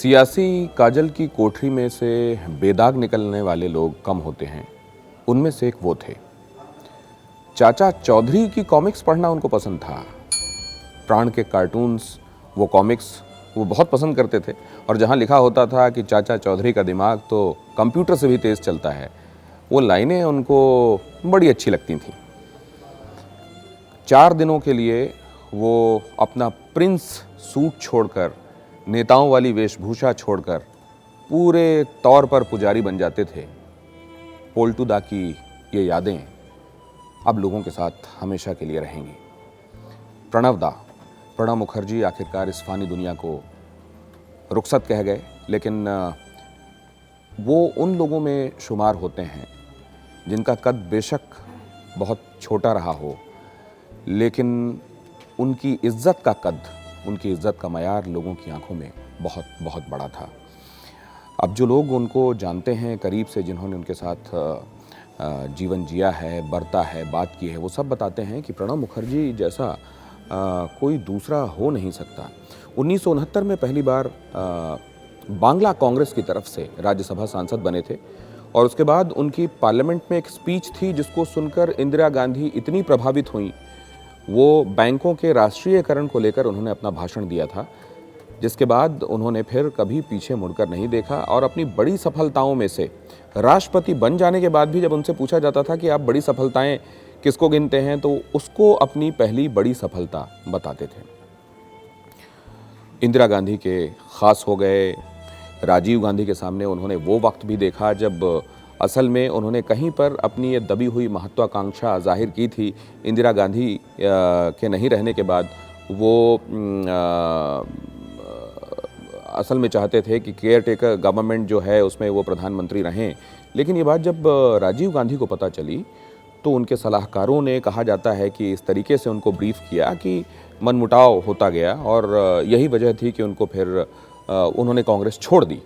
सियासी काजल की कोठरी में से बेदाग निकलने वाले लोग कम होते हैं। उनमें से एक वो थे। चाचा चौधरी की कॉमिक्स पढ़ना उनको पसंद था। प्राण के कार्टून्स, वो कॉमिक्स वो बहुत पसंद करते थे। और जहाँ लिखा होता था कि चाचा चौधरी का दिमाग तो कंप्यूटर से भी तेज़ चलता है, वो लाइनें उनको बड़ी अच्छी लगती थीं। 4 दिनों के लिए वो अपना प्रिंस सूट छोड़कर, नेताओं वाली वेशभूषा छोड़कर पूरे तौर पर पुजारी बन जाते थे। पोल्टू दा की ये यादें अब लोगों के साथ हमेशा के लिए रहेंगी। प्रणब मुखर्जी आखिरकार इस फानी दुनिया को रुखसत कह गए, लेकिन वो उन लोगों में शुमार होते हैं जिनका कद बेशक बहुत छोटा रहा हो, लेकिन उनकी इज्जत का कद, उनकी इज्जत का मयार लोगों की आंखों में बहुत बहुत बड़ा था। अब जो लोग उनको जानते हैं करीब से, जिन्होंने उनके साथ जीवन जिया है, बरता है, बात की है, वो सब बताते हैं कि प्रणब मुखर्जी जैसा कोई दूसरा हो नहीं सकता। 1969 में पहली बार बांग्ला कांग्रेस की तरफ से राज्यसभा सांसद बने थे और उसके बाद उनकी पार्लियामेंट में एक स्पीच थी जिसको सुनकर इंदिरा गांधी इतनी प्रभावित हुई। वो बैंकों के राष्ट्रीयकरण को लेकर उन्होंने अपना भाषण दिया था, जिसके बाद उन्होंने फिर कभी पीछे मुड़कर नहीं देखा। और अपनी बड़ी सफलताओं में से, राष्ट्रपति बन जाने के बाद भी जब उनसे पूछा जाता था कि आप बड़ी सफलताएं किसको गिनते हैं, तो उसको अपनी पहली बड़ी सफलता बताते थे। इंदिरा गांधी के खास हो गए। राजीव गांधी के सामने उन्होंने वो वक्त भी देखा जब असल में उन्होंने कहीं पर अपनी ये दबी हुई महत्वाकांक्षा जाहिर की थी। इंदिरा गांधी के नहीं रहने के बाद वो असल में चाहते थे कि केयर टेकर गवर्नमेंट जो है उसमें वो प्रधानमंत्री रहें। लेकिन ये बात जब राजीव गांधी को पता चली तो उनके सलाहकारों ने, कहा जाता है कि इस तरीके से उनको ब्रीफ किया कि मनमुटाव होता गया और यही वजह थी कि उनको फिर उन्होंने कांग्रेस छोड़ दी।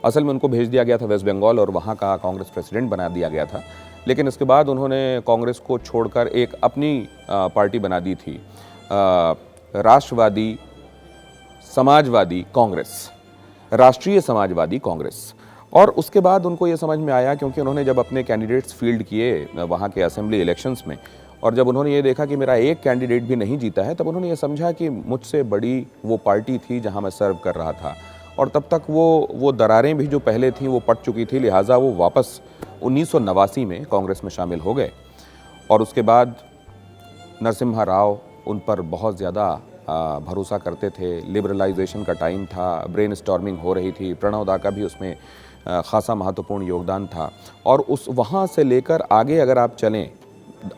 असल में उनको भेज दिया गया था वेस्ट बंगाल और वहाँ का कांग्रेस प्रेसिडेंट बना दिया गया था। लेकिन इसके बाद उन्होंने कांग्रेस को छोड़कर एक अपनी पार्टी बना दी थी, राष्ट्रवादी समाजवादी कांग्रेस, राष्ट्रीय समाजवादी कांग्रेस। और उसके बाद उनको ये समझ में आया, क्योंकि उन्होंने जब अपने कैंडिडेट्स फील्ड किए वहाँ के असेंबली इलेक्शंस में, और जब उन्होंने ये देखा कि मेरा एक कैंडिडेट भी नहीं जीता है, तब उन्होंने ये समझा कि मुझसे बड़ी वो पार्टी थी जहाँ मैं सर्व कर रहा था। और तब तक वो दरारें भी जो पहले थीं वो पट चुकी थी, लिहाजा वो वापस 1989 में कांग्रेस में शामिल हो गए। और उसके बाद नरसिम्हा राव उन पर बहुत ज़्यादा भरोसा करते थे। लिबरलाइजेशन का टाइम था, ब्रेन स्टॉर्मिंग हो रही थी, प्रणब दा का भी उसमें खासा महत्वपूर्ण योगदान था। और उस वहाँ से लेकर आगे अगर आप चलें,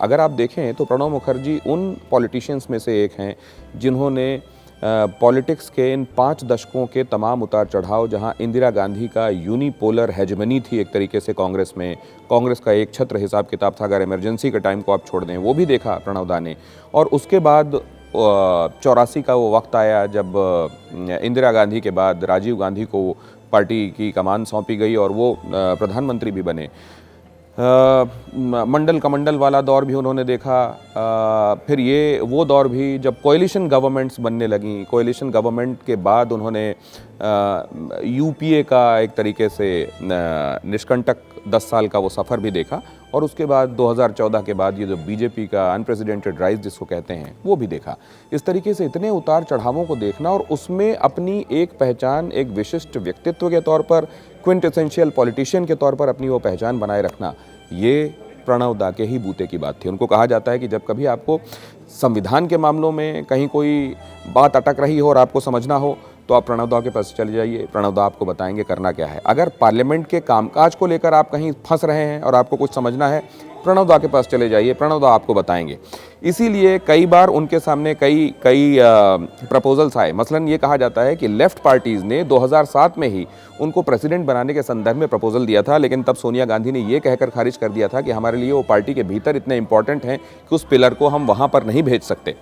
अगर आप देखें तो प्रणब मुखर्जी उन पॉलिटिशियंस में से एक हैं जिन्होंने पॉलिटिक्स के इन 5 दशकों के तमाम उतार चढ़ाव, जहां इंदिरा गांधी का यूनिपोलर हेजमनी थी एक तरीके से कांग्रेस में, कांग्रेस का एक छत्र हिसाब किताब था, अगर इमरजेंसी के टाइम को आप छोड़ दें, वो भी देखा प्रणब दा ने। और उसके बाद 84 का वो वक्त आया जब इंदिरा गांधी के बाद राजीव गांधी को पार्टी की कमान सौंपी गई और वो प्रधानमंत्री भी बने। मंडल कमंडल वाला दौर भी उन्होंने देखा। फिर ये वो दौर भी जब कोएलिशन गवर्नमेंट्स बनने लगी। कोएलिशन गवर्नमेंट के बाद उन्होंने यूपीए का एक तरीके से निष्कंटक 10 साल का वो सफ़र भी देखा। और उसके बाद 2014 के बाद ये जो बीजेपी का अनप्रेसिडेंटेड राइज जिसको कहते हैं, वो भी देखा। इस तरीके से इतने उतार चढ़ावों को देखना और उसमें अपनी एक पहचान, एक विशिष्ट व्यक्तित्व के तौर पर, क्विंटेसेंशियल पॉलिटिशियन के तौर पर अपनी वो पहचान बनाए रखना, ये प्रणब दा के ही बूते की बात थी। उनको कहा जाता है कि जब कभी आपको संविधान के मामलों में कहीं कोई बात अटक रही हो और आपको समझना हो, तो आप प्रणब दा के पास चले जाइए, प्रणब दा आपको बताएंगे करना क्या है। अगर पार्लियामेंट के कामकाज को लेकर आप कहीं फंस रहे हैं और आपको कुछ समझना है, प्रणब दा के पास चले जाइए, प्रणब दा आपको बताएंगे। इसीलिए कई बार उनके सामने कई प्रपोजल्स आए। मसलन ये कहा जाता है कि लेफ्ट पार्टीज़ ने 2007 में ही उनको प्रेसिडेंट बनाने के संदर्भ में प्रपोजल दिया था, लेकिन तब सोनिया गांधी ने ये कहकर खारिज कर दिया था कि हमारे लिए वो पार्टी के भीतर इतने इंपॉर्टेंट हैं कि उस पिलर को हम वहाँ पर नहीं भेज सकते।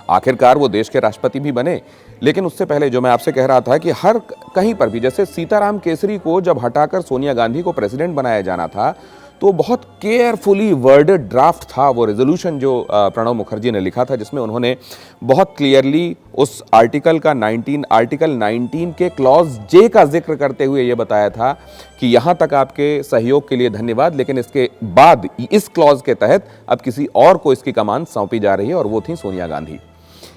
आखिरकार वो देश के राष्ट्रपति भी बने। लेकिन उससे पहले जो मैं आपसे कह रहा था कि हर कहीं पर भी, जैसे सीताराम केसरी को जब हटाकर सोनिया गांधी को प्रेसिडेंट बनाया जाना था, तो बहुत केयरफुली वर्डेड ड्राफ्ट था वो रेजोल्यूशन जो प्रणब मुखर्जी ने लिखा था, जिसमें उन्होंने बहुत क्लियरली उस आर्टिकल 19 के क्लॉज जे का जिक्र करते हुए ये बताया था कि यहाँ तक आपके सहयोग के लिए धन्यवाद, लेकिन इसके बाद इस क्लॉज के तहत अब किसी और को इसकी कमान सौंपी जा रही है, और वो थी सोनिया गांधी।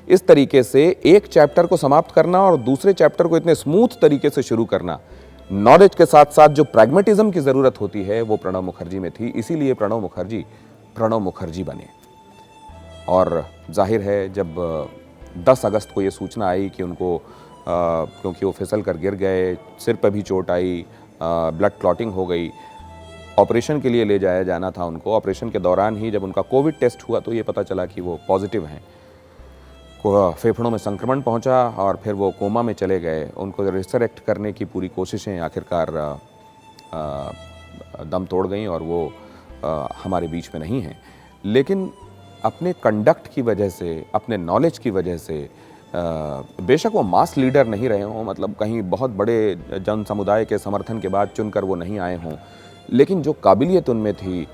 इस तरीके से एक चैप्टर को समाप्त करना और दूसरे चैप्टर को इतने स्मूथ तरीके से शुरू करना, नॉलेज के साथ साथ जो प्रैग्मेटिज्म की ज़रूरत होती है वो प्रणब मुखर्जी में थी। इसीलिए प्रणब मुखर्जी बने। और जाहिर है जब 10 अगस्त को ये सूचना आई कि उनको क्योंकि वो फिसल कर गिर गए, सिर पर भी चोट आई, ब्लड क्लॉटिंग हो गई, ऑपरेशन के लिए ले जाया जाना था उनको। ऑपरेशन के दौरान ही जब उनका कोविड टेस्ट हुआ तो ये पता चला कि वो पॉजिटिव हैं, फेफड़ों में संक्रमण पहुंचा और फिर वो कोमा में चले गए। उनको रिसरेक्ट करने की पूरी कोशिशें आखिरकार दम तोड़ गईं और वो हमारे बीच में नहीं हैं। लेकिन अपने कंडक्ट की वजह से, अपने नॉलेज की वजह से, बेशक वो मास लीडर नहीं रहे हों, मतलब कहीं बहुत बड़े जन समुदाय के समर्थन के बाद चुनकर वो नहीं आए हों, लेकिन जो काबिलियत उनमें थी,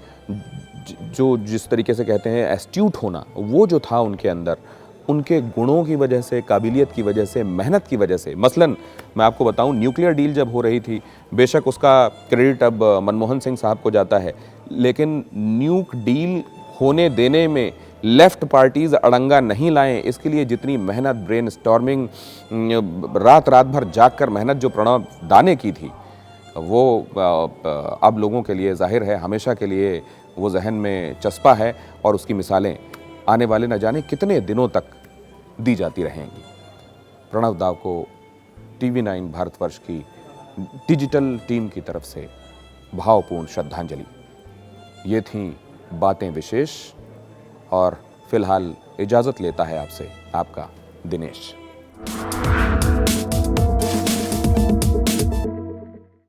जो जिस तरीके से कहते हैं एस्ट्यूट होना, वो जो था उनके अंदर, उनके गुणों की वजह से, काबिलियत की वजह से, मेहनत की वजह से। मसलन मैं आपको बताऊं, न्यूक्लियर डील जब हो रही थी, बेशक उसका क्रेडिट अब मनमोहन सिंह साहब को जाता है, लेकिन न्यूक डील होने देने में लेफ्ट पार्टीज अड़ंगा नहीं लाएं, इसके लिए जितनी मेहनत, ब्रेन स्टॉर्मिंग, रात भर जाग कर मेहनत जो प्रणब दा ने की थी, वो अब लोगों के लिए जाहिर है हमेशा के लिए वो जहन में चस्पा है, और उसकी मिसालें आने वाले न जाने कितने दिनों तक दी जाती रहेंगी। प्रणब दा को TV9 भारतवर्ष की डिजिटल टीम की तरफ से भावपूर्ण श्रद्धांजलि। ये थीं बातें विशेष, और फिलहाल इजाज़त लेता है आपसे आपका दिनेश।